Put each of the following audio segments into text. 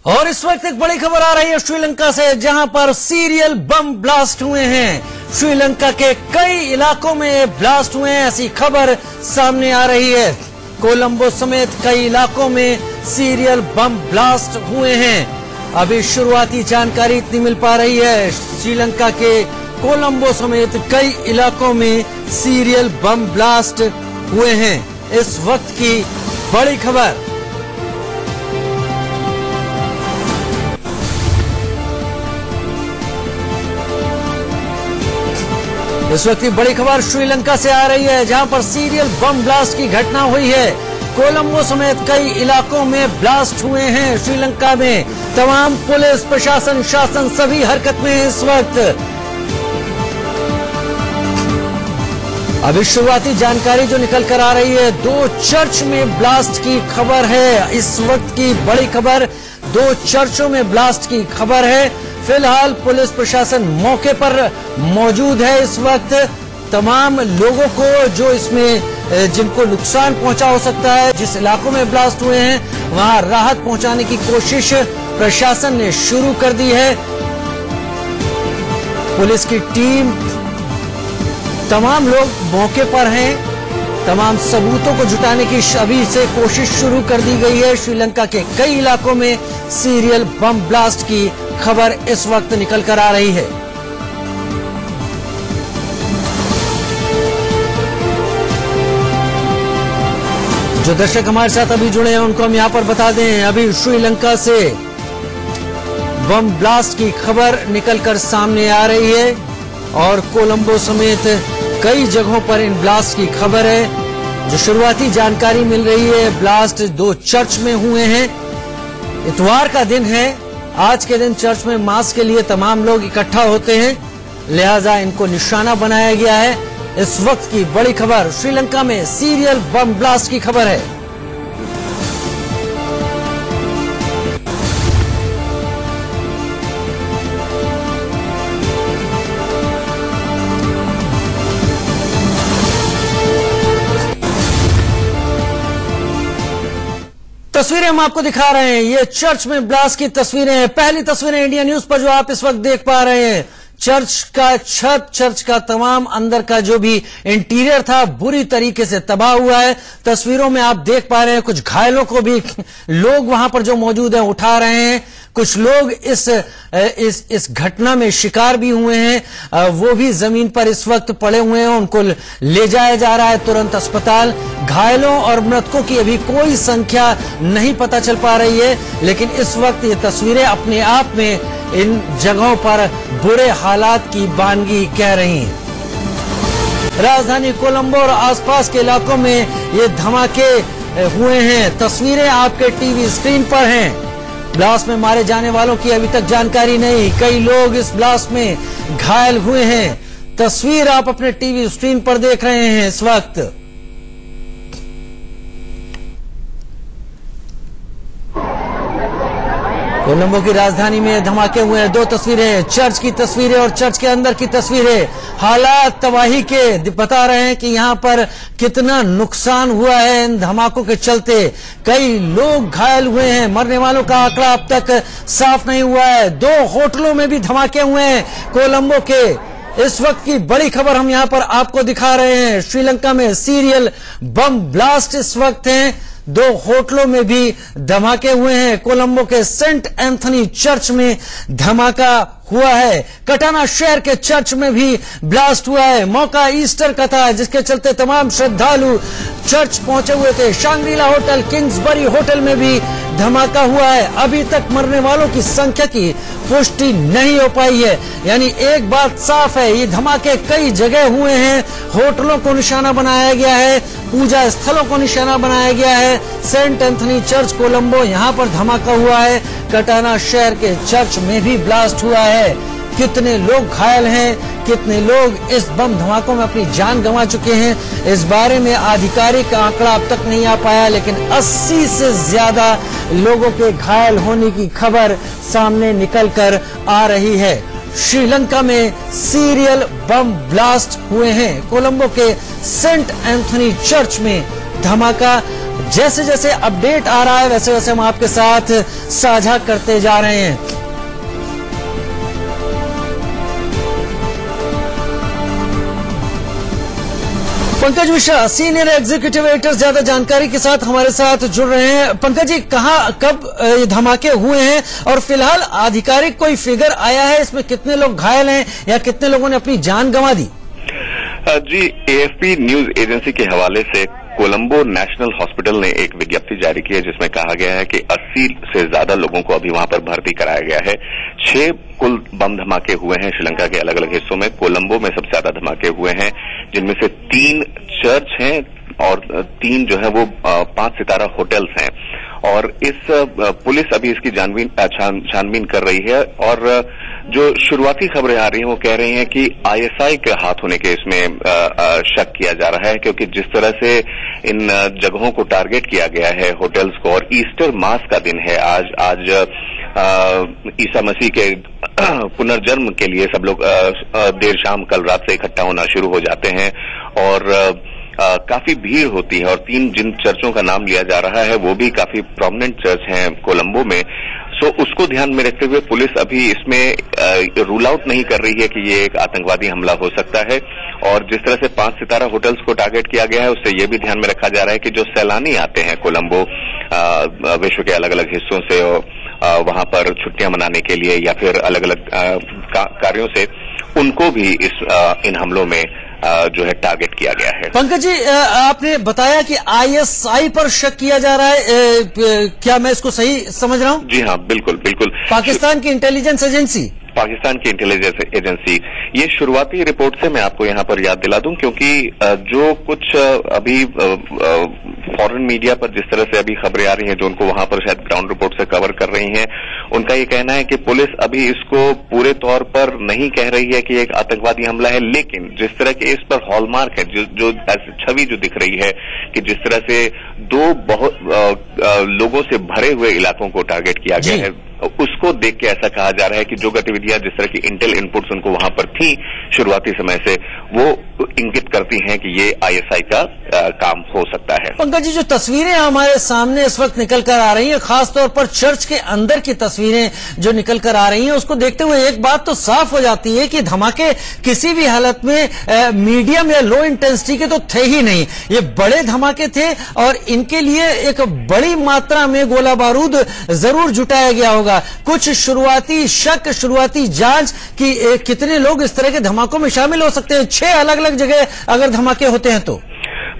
और इस वक्त एक बड़ी खबर आ रही है श्रीलंका से, जहां पर सीरियल बम ब्लास्ट हुए हैं। श्रीलंका के कई इलाकों में ब्लास्ट हुए हैं, ऐसी खबर सामने आ रही है। कोलंबो समेत कई इलाकों में सीरियल बम ब्लास्ट हुए हैं। अभी शुरुआती जानकारी इतनी मिल पा रही है, श्रीलंका के कोलंबो समेत कई इलाकों में सीरियल बम ब्लास्ट हुए हैं। इस वक्त की बड़ी खबर। इस वक्त की बड़ी खबर श्रीलंका से आ रही है, जहां पर सीरियल बम ब्लास्ट की घटना हुई है। कोलंबो समेत कई इलाकों में ब्लास्ट हुए हैं। श्रीलंका में तमाम पुलिस प्रशासन शासन सभी हरकत में है इस वक्त। अभी शुरुआती जानकारी जो निकल कर आ रही है, 2 चर्च में ब्लास्ट की खबर है। इस वक्त की बड़ी खबर 2 चर्चों में ब्लास्ट की खबर है। फिलहाल पुलिस प्रशासन मौके पर मौजूद है इस वक्त। तमाम लोगों को जो इसमें जिनको नुकसान पहुंचा हो सकता है, जिस इलाकों में ब्लास्ट हुए हैं वहां राहत पहुंचाने की कोशिश प्रशासन ने शुरू कर दी है। पुलिस की टीम, तमाम लोग मौके पर हैं। तमाम सबूतों को जुटाने की अभी से कोशिश शुरू कर दी गई है। श्रीलंका के कई इलाकों में सीरियल बम ब्लास्ट की खबर इस वक्त निकल कर आ रही है। जो दर्शक हमारे साथ अभी जुड़े हैं उनको हम यहां पर बता दें, अभी श्रीलंका से बम ब्लास्ट की खबर निकलकर सामने आ रही है और कोलंबो समेत कई जगहों पर इन ब्लास्ट की खबर है। जो शुरुआती जानकारी मिल रही है, ब्लास्ट 2 चर्च में हुए हैं। इतवार का दिन है, आज के दिन चर्च में मास के लिए तमाम लोग इकट्ठा होते हैं, लिहाजा इनको निशाना बनाया गया है। इस वक्त की बड़ी खबर श्रीलंका में सीरियल बम ब्लास्ट की खबर है। तस्वीरें हम आपको दिखा रहे हैं, ये चर्च में ब्लास्ट की तस्वीरें हैं। पहली तस्वीरें इंडिया न्यूज पर जो आप इस वक्त देख पा रहे हैं, चर्च का छत, चर्च का तमाम अंदर का जो भी इंटीरियर था बुरी तरीके से तबाह हुआ है। तस्वीरों में आप देख पा रहे हैं कुछ घायलों को भी लोग वहां पर जो मौजूद हैं उठा रहे हैं। कुछ लोग इस घटना में शिकार भी हुए हैं, वो भी जमीन पर इस वक्त पड़े हुए हैं, उनको ले जाया जा रहा है तुरंत अस्पताल। घायलों और मृतकों की अभी कोई संख्या नहीं पता चल पा रही है, लेकिन इस वक्त ये तस्वीरें अपने आप में इन जगहों पर बुरे हालात की बानगी कह रही हैं। राजधानी कोलंबो और आसपास के इलाकों में ये धमाके हुए हैं। तस्वीरें आपके टीवी स्क्रीन पर हैं। ब्लास्ट में मारे जाने वालों की अभी तक जानकारी नहीं, कई लोग इस ब्लास्ट में घायल हुए हैं। तस्वीर आप अपने टीवी स्क्रीन पर देख रहे हैं इस वक्त। कोलंबो की राजधानी में धमाके हुए हैं। 2 तस्वीरें, चर्च की तस्वीरें और चर्च के अंदर की तस्वीरें। हालात तबाही के बता रहे हैं कि यहां पर कितना नुकसान हुआ है इन धमाकों के चलते। कई लोग घायल हुए हैं, मरने वालों का आंकड़ा अब तक साफ नहीं हुआ है। 2 होटलों में भी धमाके हुए हैं कोलंबो के। इस वक्त की बड़ी खबर हम यहां पर आपको दिखा रहे हैं। श्रीलंका में सीरियल बम ब्लास्ट इस वक्त हैं। 2 होटलों में भी धमाके हुए हैं। कोलंबो के सेंट एंथनी चर्च में धमाका हुआ है। कटाना शहर के चर्च में भी ब्लास्ट हुआ है। मौका ईस्टर का था, जिसके चलते तमाम श्रद्धालु चर्च पहुंचे हुए थे। शांग्रीला होटल, किंग्सबरी होटल में भी धमाका हुआ है। अभी तक मरने वालों की संख्या की पुष्टि नहीं हो पाई है। यानी एक बात साफ है, ये धमाके कई जगह हुए हैं। होटलों को निशाना बनाया गया है, पूजा स्थलों को निशाना बनाया गया है। सेंट एंथनी चर्च कोलंबो, यहां पर धमाका हुआ है। कटाना शहर के चर्च में भी ब्लास्ट हुआ है। कितने लोग घायल हैं, कितने लोग इस बम धमाकों में अपनी जान गंवा चुके हैं, इस बारे में आधिकारिक आंकड़ा अब तक नहीं आ पाया, लेकिन 80 से ज्यादा लोगों के घायल होने की खबर सामने निकल कर आ रही है। श्रीलंका में सीरियल बम ब्लास्ट हुए हैं। कोलंबो के सेंट एंथनी चर्च में धमाका जैसे जैसे अपडेट आ रहा है वैसे वैसे हम आपके साथ साझा करते जा रहे हैं। Pankaj Mishra, senior executive editor, ज्यादा जानकारी के साथ हमारे साथ जुड़ रहे हैं। पंकज जी, कहां कब ये धमाके हुए हैं और फिलहाल आधिकारिक कोई फिगर आया है इसमें कितने लोग घायल हैं या कितने लोगों ने अपनी जान गंवा दी? जी, एएफपी न्यूज एजेंसी के हवाले से कोलंबो नेशनल हॉस्पिटल ने एक विज्ञप्ति जारी की है जिसमें कहा गया है कि 80 से ज्यादा लोगों को अभी वहां पर भर्ती कराया गया है। 6 कुल बम धमाके हुए हैं श्रीलंका के अलग अलग हिस्सों में। कोलंबो में सबसे ज्यादा धमाके हुए हैं, जिनमें से 3 चर्च हैं और 3 जो है वो 5 सितारा होटल्स हैं। और इस पुलिस अभी इसकी छानबीन कर रही है और जो शुरुआती खबरें आ रही हैं वो कह रही हैं कि आईएसआई के हाथ होने के इसमें शक किया जा रहा है, क्योंकि जिस तरह से इन जगहों को टारगेट किया गया है, होटल्स को, और ईस्टर मास का दिन है आज ईसा मसीह के पुनर्जन्म के लिए सब लोग देर शाम कल रात से इकट्ठा होना शुरू हो जाते हैं और काफी भीड़ होती है। और 3 जिन चर्चों का नाम लिया जा रहा है वो भी काफी प्रोमिनेंट चर्च हैं कोलंबो में। सो उसको ध्यान में रखते हुए पुलिस अभी इसमें रूल आउट नहीं कर रही है कि ये एक आतंकवादी हमला हो सकता है। और जिस तरह से 5 सितारा होटल्स को टारगेट किया गया है उससे ये भी ध्यान में रखा जा रहा है कि जो सैलानी आते हैं कोलंबो विश्व के अलग अलग हिस्सों से वहां पर छुट्टियां मनाने के लिए या फिर अलग अलग कार्यों से, उनको भी इन हमलों में जो है टारगेट किया गया है। पंकज जी, आपने बताया कि आईएसआई पर शक किया जा रहा है, क्या मैं इसको सही समझ रहा हूं? जी हाँ, बिल्कुल बिल्कुल। पाकिस्तान की इंटेलिजेंस एजेंसी ये शुरुआती रिपोर्ट से मैं आपको यहाँ पर याद दिला दूं, क्योंकि जो कुछ अभी फॉरेन मीडिया पर जिस तरह से अभी खबरें आ रही हैं, जो उनको वहां पर शायद ग्राउंड रिपोर्ट से कवर कर रही हैं, उनका ये कहना है कि पुलिस अभी इसको पूरे तौर पर नहीं कह रही है कि एक आतंकवादी हमला है, लेकिन जिस तरह के इस पर हॉलमार्क है, जो छवि जो दिख रही है कि जिस तरह से 2 बहुत लोगों से भरे हुए इलाकों को टारगेट किया गया है, उसको देख के ऐसा कहा जा रहा है कि जो गतिविधियां जिस तरह की इंटेल इनपुट्स उनको वहां पर थी शुरुआती समय से, वो इंगित करती हैं कि ये आईएसआई का काम हो सकता है। पंकज जी, जो तस्वीरें हमारे सामने इस वक्त निकल कर आ रही हैं, खासतौर पर चर्च के अंदर की तस्वीरें जो निकल कर आ रही हैं, उसको देखते हुए एक बात तो साफ हो जाती है कि धमाके किसी भी हालत में मीडियम या लो इंटेंसिटी के तो थे ही नहीं। ये बड़े धमाके थे और इनके लिए एक बड़ी मात्रा में गोला बारूद जरूर जुटाया गया होगा। कुछ शुरुआती शक, शुरुआती जांच कि कितने लोग इस तरह के धमाकों में शामिल हो सकते हैं। 6 अलग अलग जगह अगर धमाके होते हैं तो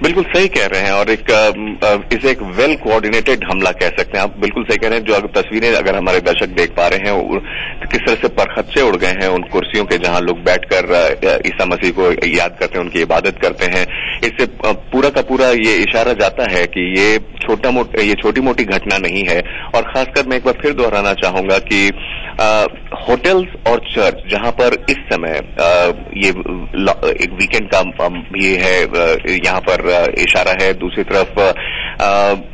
बिल्कुल सही कह रहे हैं, और इसे एक वेल कोऑर्डिनेटेड हमला कह सकते हैं आप। बिल्कुल सही कह रहे हैं। जो तस्वीरें अगर हमारे दर्शक देख पा रहे हैं, किस तरह से परखच्चे उड़ गए हैं उन कुर्सियों के जहां लोग बैठकर ईसा मसीह को याद करते हैं, उनकी इबादत करते हैं। इससे पूरा का पूरा ये इशारा जाता है कि ये छोटी मोटी घटना नहीं है। और खासकर मैं एक बार फिर दोहराना चाहूंगा कि होटल्स और चर्च, जहां पर इस समय ये एक वीकेंड का भी है, यहाँ पर इशारा है, दूसरी तरफ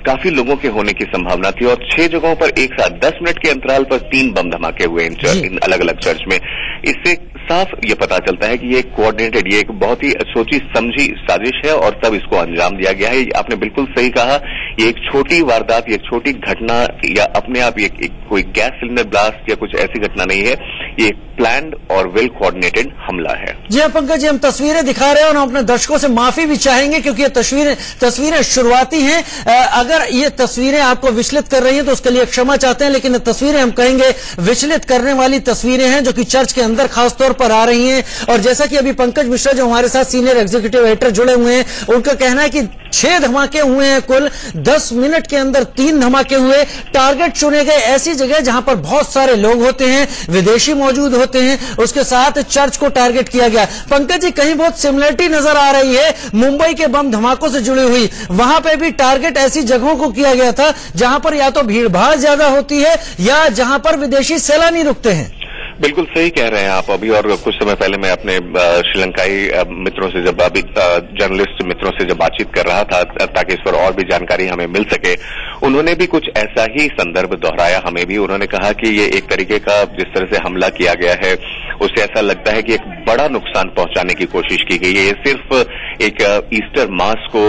काफी लोगों के होने की संभावना थी, और 6 जगहों पर एक साथ 10 मिनट के अंतराल पर 3 बम धमाके हुए इन अलग अलग चर्च में। इससे साफ ये पता चलता है कि ये कोऑर्डिनेटेड, ये एक बहुत ही सोची समझी साजिश है और तब इसको अंजाम दिया गया है। आपने बिल्कुल सही कहा, ये एक छोटी वारदात, ये एक छोटी घटना या अपने आप ये कोई गैस सिलेंडर ब्लास्ट या कुछ ऐसी घटना नहीं है, ये प्लान्ड और वेल कोऑर्डिनेटेड हमला है। जी हाँ पंकज जी, हम तस्वीरें दिखा रहे हैं और हम अपने दर्शकों से माफी भी चाहेंगे क्योंकि ये तस्वीरें शुरुआती हैं। अगर ये तस्वीरें आपको विचलित कर रही हैं तो उसके लिए क्षमा चाहते हैं, लेकिन तस्वीरें हम कहेंगे विचलित करने वाली तस्वीरें हैं जो कि चर्च के अंदर खासतौर पर आ रही हैं। और जैसा कि अभी पंकज मिश्रा जो हमारे साथ सीनियर एग्जीक्यूटिव एडिटर जुड़े हुए हैं, उनका कहना है कि 6 धमाके हुए हैं कुल, 10 मिनट के अंदर 3 धमाके हुए। टारगेट चुने गए ऐसी जगह जहां पर बहुत सारे लोग होते हैं, विदेशी मौजूद होते हैं, उसके साथ चर्च को टारगेट किया गया। पंकज जी, कहीं बहुत सिमिलरिटी नजर आ रही है मुंबई के बम धमाकों से जुड़ी हुई। वहां पे भी टारगेट ऐसी जगहों को किया गया था जहां पर या तो भीड़ भाड़ ज्यादा होती है या जहां पर विदेशी सैलानी रुकते हैं। बिल्कुल सही कह रहे हैं आप। अभी और कुछ समय पहले मैं अपने श्रीलंकाई मित्रों से जर्नलिस्ट मित्रों से जब बातचीत कर रहा था ताकि इस पर और भी जानकारी हमें मिल सके, उन्होंने भी कुछ ऐसा ही संदर्भ दोहराया हमें भी। उन्होंने कहा कि ये एक तरीके का जिस तरह से हमला किया गया है उससे ऐसा लगता है कि एक बड़ा नुकसान पहुंचाने की कोशिश की गई है। ये सिर्फ एक ईस्टर मास को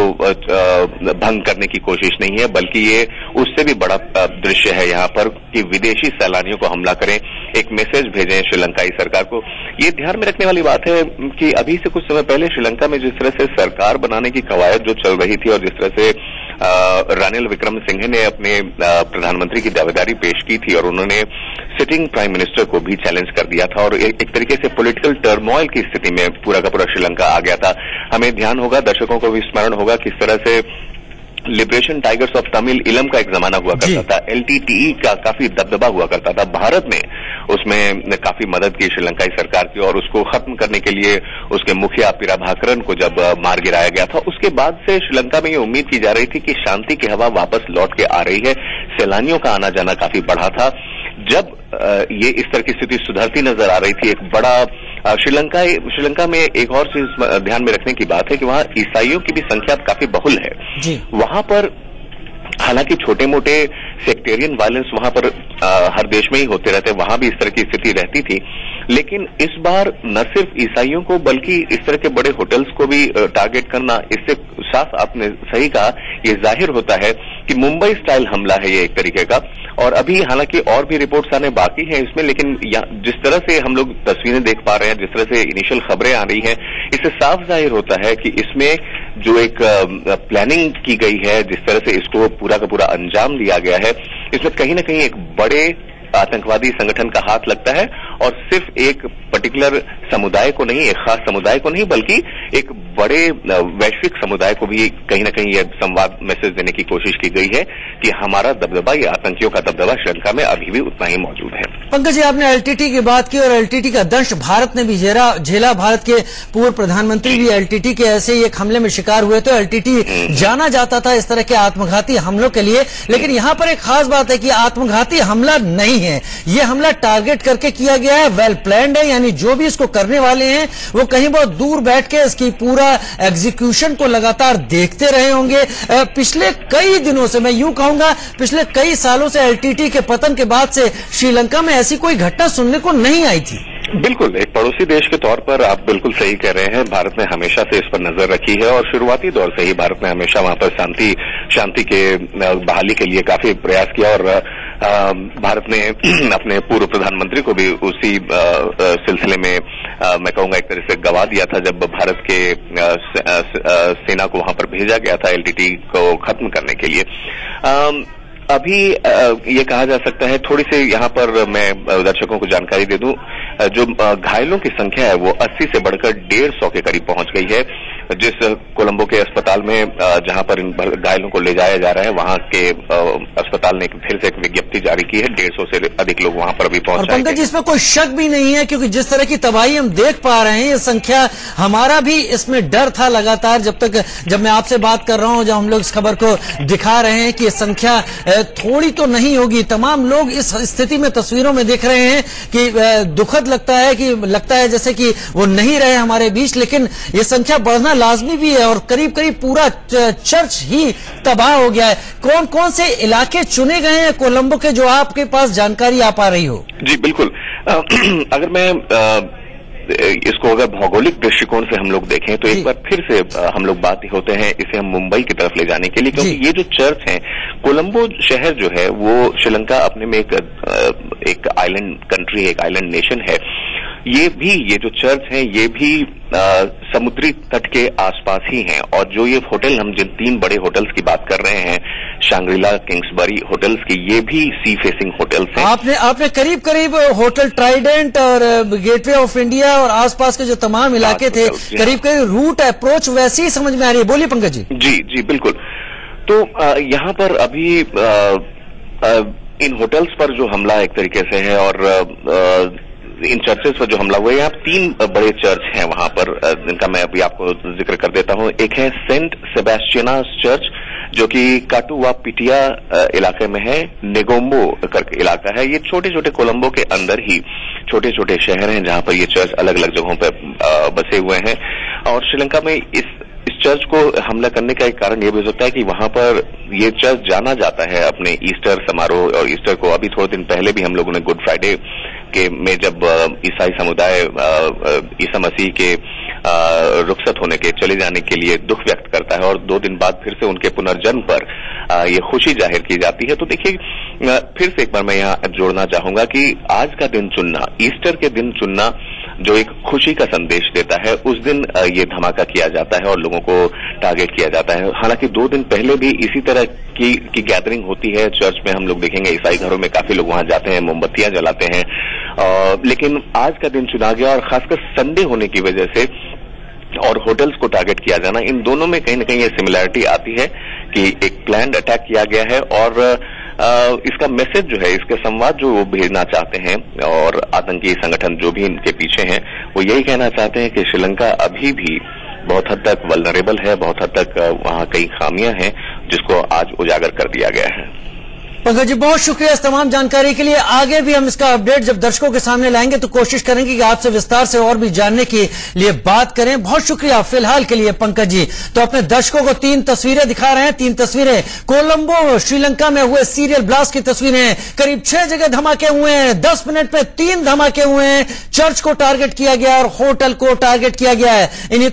भंग करने की कोशिश नहीं है, बल्कि ये उससे भी बड़ा दृश्य है यहाँ पर कि विदेशी सैलानियों को हमला करें, एक मैसेज भेजें श्रीलंकाई सरकार को। ये ध्यान में रखने वाली बात है कि अभी से कुछ समय पहले श्रीलंका में जिस तरह से सरकार बनाने की कवायद जो चल रही थी और जिस तरह से रानिल विक्रमसिंघे ने अपने प्रधानमंत्री की दावेदारी पेश की थी और उन्होंने सिटिंग प्राइम मिनिस्टर को भी चैलेंज कर दिया था और एक तरीके से पॉलिटिकल टर्मोइल की स्थिति में पूरा का पूरा श्रीलंका आ गया था। हमें ध्यान होगा, दर्शकों को भी स्मरण होगा किस तरह से लिबरेशन टाइगर्स ऑफ तमिल इलम का एक जमाना हुआ करता था, LTTE का काफी दबदबा हुआ करता था। भारत ने उसमें काफी मदद की श्रीलंकाई सरकार की और उसको खत्म करने के लिए उसके मुखिया पिराभाकरन को जब मार गिराया गया था, उसके बाद से श्रीलंका में ये उम्मीद की जा रही थी कि शांति की हवा वापस लौट के आ रही है। सैलानियों का आना जाना काफी बढ़ा था। जब ये इस तरह की स्थिति सुधरती नजर आ रही थी, एक बड़ा श्रीलंका में एक और चीज ध्यान में रखने की बात है कि वहां ईसाइयों की भी संख्या काफी बहुल है। वहां पर हालांकि छोटे मोटे सेक्टेरियन वायलेंस वहां पर हर देश में ही होते रहते, वहां भी इस तरह की स्थिति रहती थी, लेकिन इस बार न सिर्फ ईसाइयों को बल्कि इस तरह के बड़े होटल्स को भी टारगेट करना, इससे साफ आपने सही कहा, ये जाहिर होता है कि मुंबई स्टाइल हमला है ये एक तरीके का। और अभी हालांकि और भी रिपोर्ट्स आने बाकी हैं इसमें, लेकिन जिस तरह से हम लोग तस्वीरें देख पा रहे हैं, जिस तरह से इनिशियल खबरें आ रही हैं, इससे साफ जाहिर होता है कि इसमें जो एक प्लानिंग की गई है, जिस तरह से इसको पूरा का पूरा अंजाम दिया गया है, इसमें कहीं न कहीं एक बड़े आतंकवादी संगठन का हाथ लगता है और सिर्फ एक पर्टिकुलर समुदाय को नहीं, एक खास समुदाय को नहीं, बल्कि एक बड़े वैश्विक समुदाय को भी कहीं न कहीं यह संवाद मैसेज देने की कोशिश की गई है कि हमारा दबदबा, ये आतंकियों का दबदबा श्रीलंका में अभी भी उतना ही मौजूद है। पंकज जी, आपने LTT की बात की और LTT का दंश भारत ने भी झेला। भारत के पूर्व प्रधानमंत्री भी LTT के ऐसे ही एक हमले में शिकार हुए। तो LTT जाना जाता था इस तरह के आत्मघाती हमलों के लिए, लेकिन यहाँ पर एक खास बात है कि आत्मघाती हमला नहीं है, ये हमला टारगेट करके किया गया है, वेल प्लान्ड है। यानी जो भी इसको करने वाले हैं वो कहीं बहुत दूर बैठ के इसकी पूरा एग्जीक्यूशन को लगातार देखते रहे होंगे। पिछले कई दिनों से, मैं यूं कहूंगा पिछले कई सालों से LTT के पतन के बाद से श्रीलंका में ऐसी कोई घटना सुनने को नहीं आई थी। बिल्कुल, एक पड़ोसी देश के तौर पर आप बिल्कुल सही कह रहे हैं। भारत ने हमेशा से इस पर नजर रखी है और शुरुआती दौर से ही भारत ने हमेशा वहां पर शांति के बहाली के लिए काफी प्रयास किया और भारत ने अपने पूर्व प्रधानमंत्री को भी उसी सिलसिले में मैं कहूंगा एक तरह से गवा दिया था, जब भारत के सेना को वहां पर भेजा गया था LTT को खत्म करने के लिए। अभी ये कहा जा सकता है, थोड़ी सी यहाँ पर मैं दर्शकों को जानकारी दे दूं, जो घायलों की संख्या है वो 80 से बढ़कर 150 के करीब पहुंच गई है। जिस कोलंबो के अस्पताल में जहां पर इन घायलों को ले जाया जा रहा है, वहां के अस्पताल ने फिर से एक विज्ञप्ति जारी की है। 150 से अधिक लोग वहां पर अभी पहुंच गए। पंकज, इसमें कोई शक भी नहीं है, क्योंकि जिस तरह की तबाही हम देख पा रहे हैं, ये संख्या, हमारा भी इसमें डर था लगातार जब मैं आपसे बात कर रहा हूं, जब हम लोग इस खबर को दिखा रहे हैं कि ये संख्या थोड़ी तो नहीं होगी। तमाम लोग इस स्थिति में तस्वीरों में देख रहे हैं कि दुखद लगता है जैसे कि वो नहीं रहे हमारे बीच, लेकिन ये संख्या बढ़ना लाजमी भी है और करीब करीब पूरा चर्च ही तबाह हो गया है। कौन कौन से इलाके चुने गए हैं कोलंबो के, जो आपके पास जानकारी आ पा रही हो? जी बिल्कुल, अगर मैं इसको अगर भौगोलिक दृष्टिकोण से हम लोग देखें तो एक बार फिर से हम लोग बात होते हैं इसे हम मुंबई की तरफ ले जाने के लिए, क्योंकि ये जो चर्च है, कोलंबो शहर जो है वो श्रीलंका अपने में एक आइलैंड कंट्री है, एक आइलैंड नेशन है। ये जो चर्च है ये भी समुद्री तट के आसपास ही हैं और जो ये होटल, हम जिन 3 बड़े होटल्स की बात कर रहे हैं, शांग्रीला, किंग्सबरी होटल्स की, ये भी सी फेसिंग होटल्स हैं। आपने करीब करीब होटल ट्राइडेंट और गेटवे ऑफ इंडिया और आसपास के जो तमाम इलाके थे, करीब करीब रूट अप्रोच वैसे ही समझ में आ रही है। बोलिए पंकज जी। जी बिल्कुल। तो यहाँ पर अभी इन होटल्स पर जो हमला एक तरीके से है और इन चर्चेस पर जो हमला हुआ है, यहाँ 3 बड़े चर्च हैं वहां पर, जिनका मैं अभी आपको जिक्र कर देता हूँ। एक है सेंट सेबेस्टियनास चर्च, जो कि काटुवा पिटिया इलाके में है, नेगोम्बो करके इलाका है। ये छोटे छोटे कोलंबो के अंदर ही छोटे छोटे शहर हैं जहां पर ये चर्च अलग अलग जगहों पर बसे हुए हैं। और श्रीलंका में इस चर्च को हमला करने का एक कारण ये भी हो सकता है कि वहां पर ये चर्च जाना जाता है अपने ईस्टर समारोह और ईस्टर को। अभी थोड़े दिन पहले भी हम लोगों ने गुड फ्राइडे के में जब ईसाई समुदाय ईसा मसीह के रुखसत होने के, चले जाने के लिए दुख व्यक्त करता है और 2 दिन बाद फिर से उनके पुनर्जन्म पर ये खुशी जाहिर की जाती है। तो देखिए, फिर से एक बार मैं यहाँ जोड़ना चाहूंगा कि आज का दिन चुनना, ईस्टर के दिन चुनना, जो एक खुशी का संदेश देता है, उस दिन ये धमाका किया जाता है और लोगों को टारगेट किया जाता है। हालांकि 2 दिन पहले भी इसी तरह की गैदरिंग होती है चर्च में। हम लोग देखेंगे ईसाई घरों में काफी लोग वहां जाते हैं, मोमबत्तियां जलाते हैं, लेकिन आज का दिन चुना गया और खासकर संडे होने की वजह से और होटल्स को टारगेट किया जाना, इन दोनों में कहीं न कहीं ये सिमिलैरिटी आती है कि एक प्लान्ड अटैक किया गया है और इसका मैसेज जो है, इसके संवाद जो वो भेजना चाहते हैं और आतंकी संगठन जो भी इनके पीछे हैं, वो यही कहना चाहते हैं कि श्रीलंका अभी भी बहुत हद तक वल्नरेबल है, बहुत हद तक वहां कई खामियां हैं जिसको आज उजागर कर दिया गया है। पंकज जी, बहुत शुक्रिया इस तमाम जानकारी के लिए। आगे भी हम इसका अपडेट जब दर्शकों के सामने लाएंगे तो कोशिश करेंगे कि आपसे विस्तार से और भी जानने के लिए बात करें। बहुत शुक्रिया फिलहाल के लिए पंकज जी। तो अपने दर्शकों को 3 तस्वीरें दिखा रहे हैं, 3 तस्वीरें कोलंबो श्रीलंका में हुए सीरियल ब्लास्ट की तस्वीरें। करीब 6 जगह धमाके हुए हैं, 10 मिनट में 3 धमाके हुए हैं, चर्च को टारगेट किया गया और होटल को टारगेट किया गया है। इन्हीं